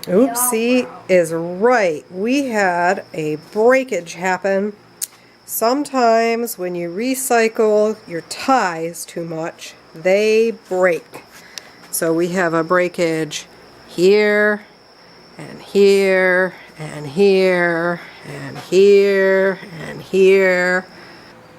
Oopsie is right. We had a breakage happen. Sometimes when you recycle your ties too much, they break. So we have a breakage here, and here, and here, and here, and here.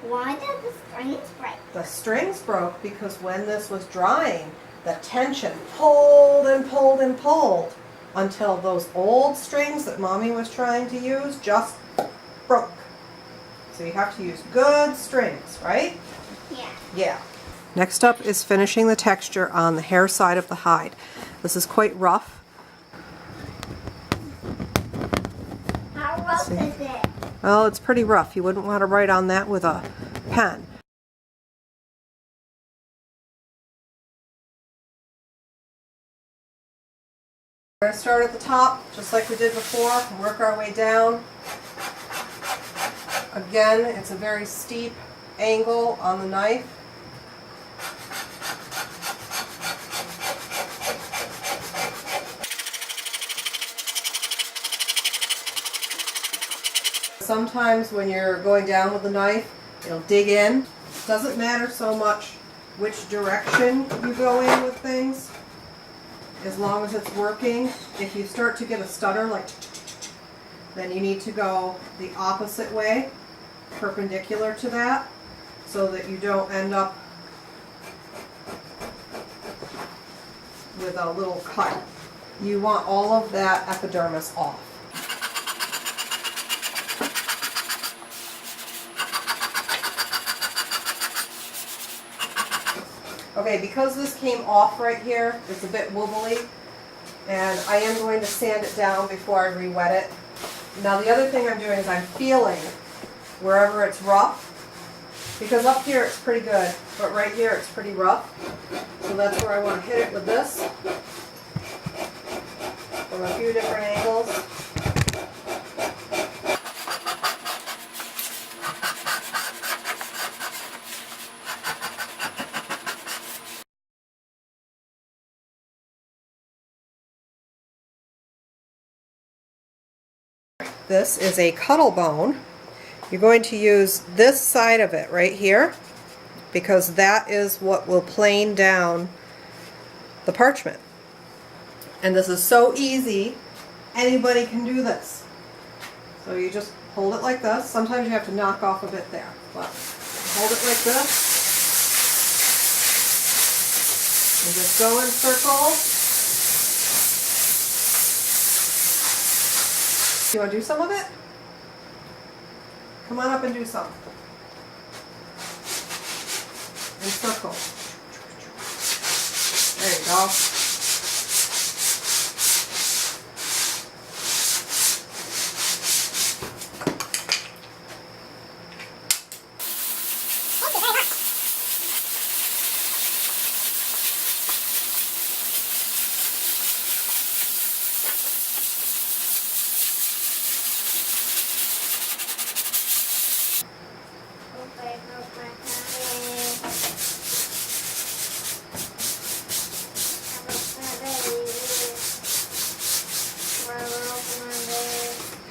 Why did the strings break? The strings broke because when this was drying, the tension pulled and pulled and pulled until those old strings that Mommy was trying to use just broke. So you have to use good strings, right? Yeah. Yeah. Next up is finishing the texture on the hair side of the hide. This is quite rough. How rough is it? Well, it's pretty rough. You wouldn't want to write on that with a pen. We're going to start at the top, just like we did before, and work our way down. Again, it's a very steep angle on the knife. Sometimes when you're going down with the knife, it'll dig in. It doesn't matter so much which direction you go in with things, as long as it's working. If you start to get a stutter, like, then you need to go the opposite way, perpendicular to that, so that you don't end up with a little cut. You want all of that epidermis off. Okay, because this came off right here, it's a bit wobbly, and I am going to sand it down before I re-wet it. Now the other thing I'm doing is I'm feeling wherever it's rough, because up here it's pretty good, but right here it's pretty rough. So that's where I want to hit it with this from a few different angles. This is a Cuttle Bone. You're going to use this side of it right here, because that is what will plane down the parchment. And this is so easy, anybody can do this. So you just hold it like this. Sometimes you have to knock off a bit there, but hold it like this. And just go in circles. You want to do some of it? Come on up and do some. And circle. There you go.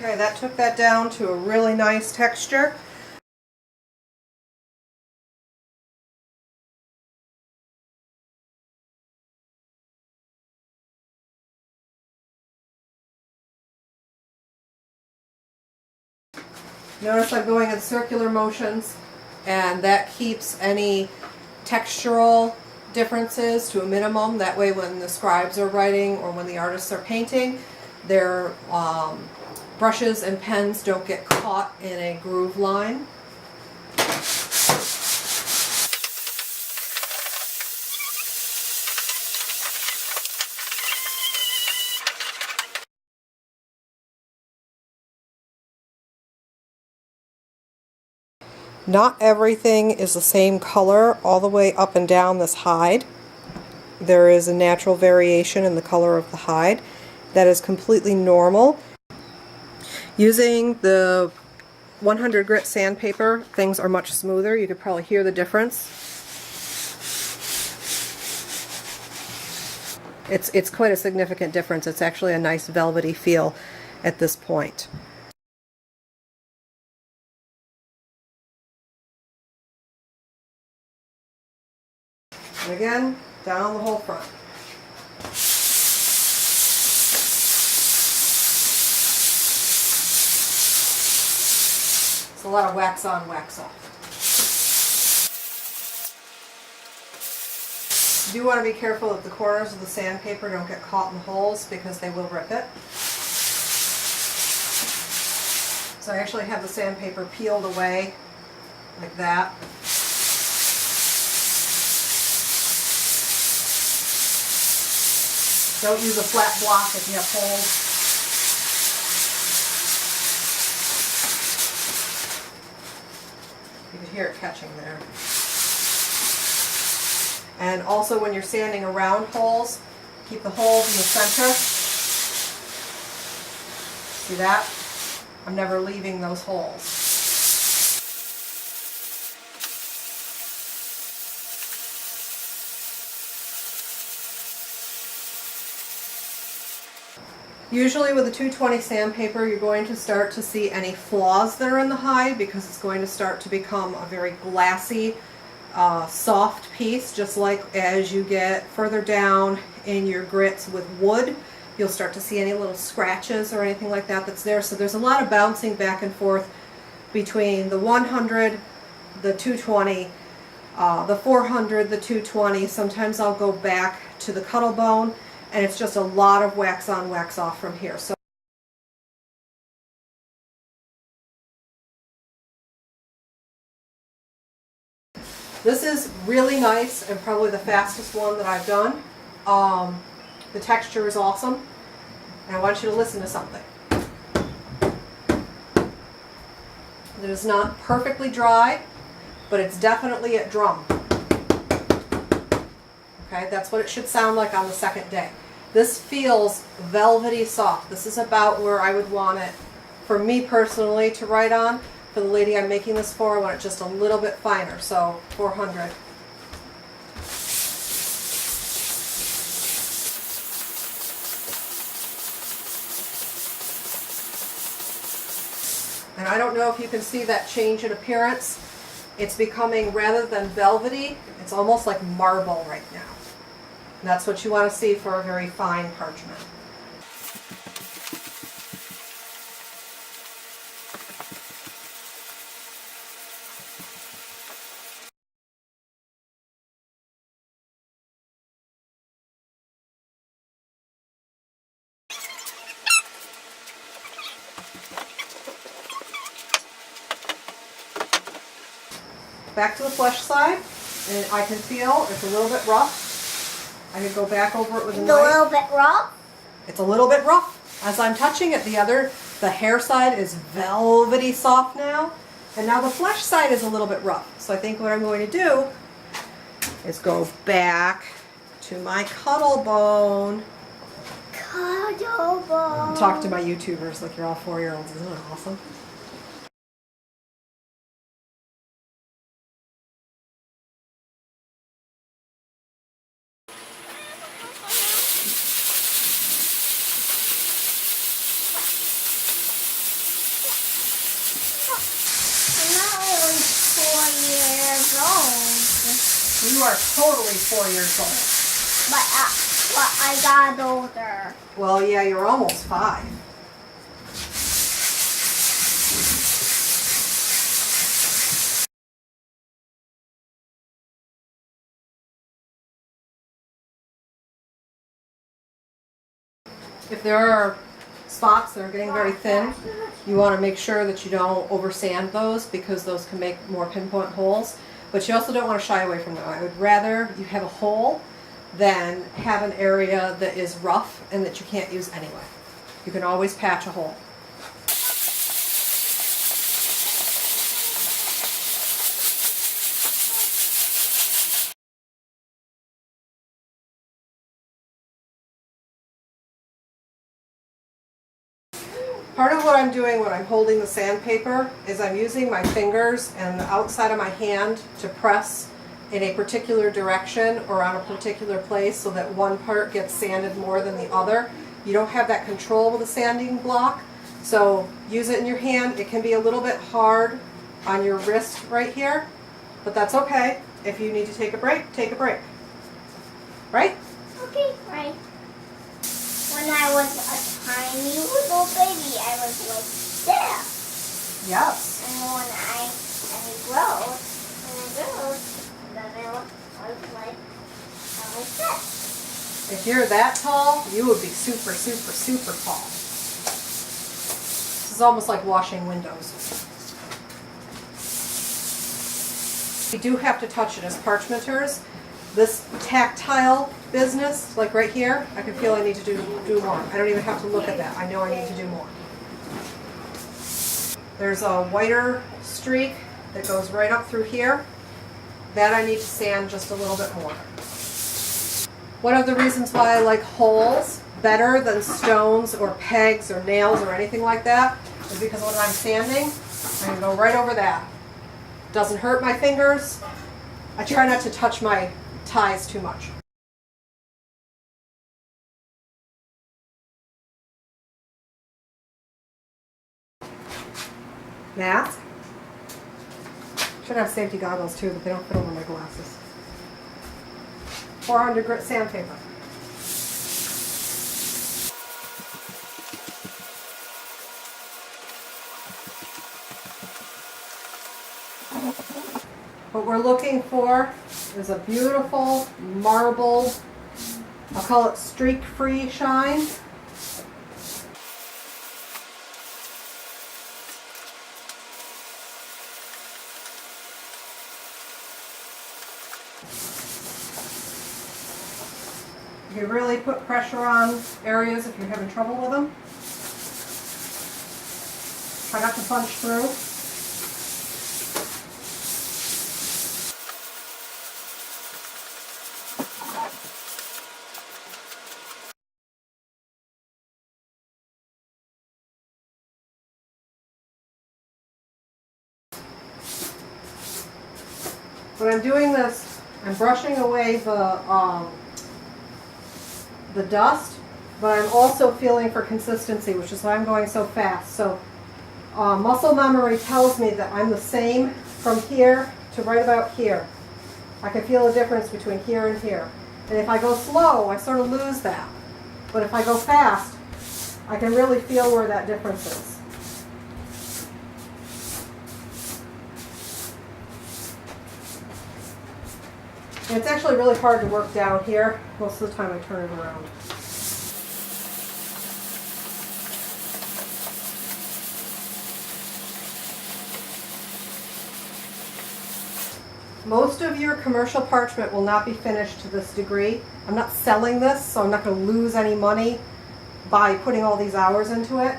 Okay, that took that down to a really nice texture. Notice I'm going in circular motions, and that keeps any textural differences to a minimum. That way when the scribes are writing or when the artists are painting, their brushes and pens don't get caught in a groove line. Not everything is the same color all the way up and down this hide. There is a natural variation in the color of the hide that is completely normal. Using the 100 grit sandpaper, things are much smoother. You could probably hear the difference. It's quite a significant difference. It's actually a nice velvety feel at this point. And again, down the whole front. It's a lot of wax on, wax off. You do want to be careful that the corners of the sandpaper don't get caught in the holes because they will rip it. So I actually have the sandpaper peeled away like that. Don't use a flat block if you have holes. You can hear it catching there. And also when you're sanding around holes, keep the holes in the center. See that? I'm never leaving those holes. Usually with a 220 sandpaper, you're going to start to see any flaws that are in the hide because it's going to start to become a very glassy, soft piece, just like as you get further down in your grits with wood, you'll start to see any little scratches or anything like that that's there. So there's a lot of bouncing back and forth between the 100, the 220, the 400, the 220. Sometimes I'll go back to the Cuttle Bone, and it's just a lot of wax on, wax off from here. So this is really nice and probably the fastest one that I've done. The texture is awesome, and I want you to listen to something. It is not perfectly dry, but it's definitely at drum. Okay, that's what it should sound like on the second day. This feels velvety soft. This is about where I would want it for me personally to write on. For the lady I'm making this for, I want it just a little bit finer, so 400. And I don't know if you can see that change in appearance. It's becoming, rather than velvety, it's almost like marble right now. And that's what you want to see for a very fine parchment. Back to the flesh side, and I can feel it's a little bit rough. I could go back over it with a knife. It's a little bit rough? It's a little bit rough. As I'm touching it, the hair side is velvety soft now, and now the flesh side is a little bit rough. So I think what I'm going to do is go back to my Cuttle Bone. Cuttle Bone. Talk to my YouTubers like you're all 4-year-olds. Isn't that awesome? You are totally 4 years old. But I got older. Well, yeah, you're almost 5. If there are spots that are getting very thin, you want to make sure that you don't over sand those because those can make more pinpoint holes. But you also don't want to shy away from them. I would rather you have a hole than have an area that is rough and that you can't use anyway. You can always patch a hole. Part of what I'm doing when I'm holding the sandpaper is I'm using my fingers and the outside of my hand to press in a particular direction or on a particular place so that one part gets sanded more than the other. You don't have that control with a sanding block, so use it in your hand. It can be a little bit hard on your wrist right here, but that's okay. If you need to take a break, take a break. Right? Okay, right. When I was a tiny little baby, I was like this. Yes. And when I grew, then I was like this. If you're that tall, you would be super, super, super tall. This is almost like washing windows. You do have to touch it as parchmenters. This tactile business, like right here, I can feel I need to do more. I don't even have to look at that. I know I need to do more. There's a whiter streak that goes right up through here. That I need to sand just a little bit more. One of the reasons why I like holes better than stones or pegs or nails or anything like that is because when I'm sanding, I can go right over that. Doesn't hurt my fingers. I try not to touch my ties too much. Math. Should have safety goggles too, but they don't fit over my glasses. 400 grit sandpaper. What we're looking for is a beautiful marble, I'll call it streak-free shine. You can really put pressure on areas if you're having trouble with them. Try not to punch through. When I'm doing this, I'm brushing away the dust, but I'm also feeling for consistency, which is why I'm going so fast. So muscle memory tells me that I'm the same from here to right about here. I can feel a difference between here and here. And if I go slow, I sort of lose that. But if I go fast, I can really feel where that difference is. And it's actually really hard to work down here. Most of the time I turn it around. Most of your commercial parchment will not be finished to this degree. I'm not selling this, so I'm not going to lose any money by putting all these hours into it.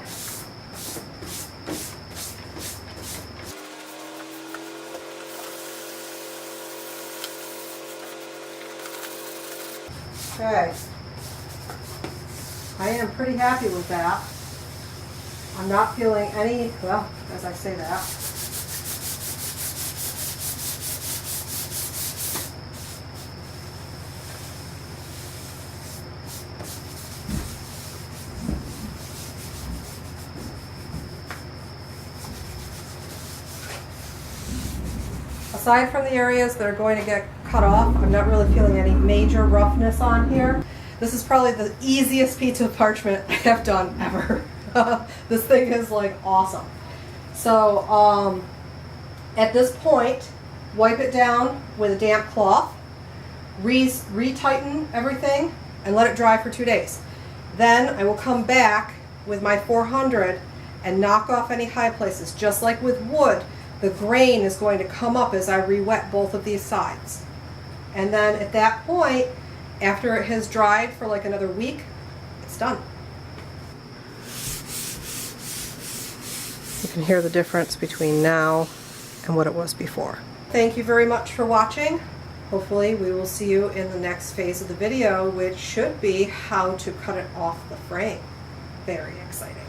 Okay, I am pretty happy with that. I'm not feeling any, well, as I say that. Aside from the areas that are going to get cut off, I'm not really feeling any major roughness on here. This is probably the easiest piece of parchment I have done ever. This thing is like awesome. So at this point, wipe it down with a damp cloth, retighten everything, and let it dry for 2 days. Then I will come back with my 400 and knock off any high places. Just like with wood, the grain is going to come up as I re-wet both of these sides. And then at that point, after it has dried for like another week, it's done. You can hear the difference between now and what it was before. Thank you very much for watching. Hopefully we will see you in the next phase of the video, which should be how to cut it off the frame. Very exciting.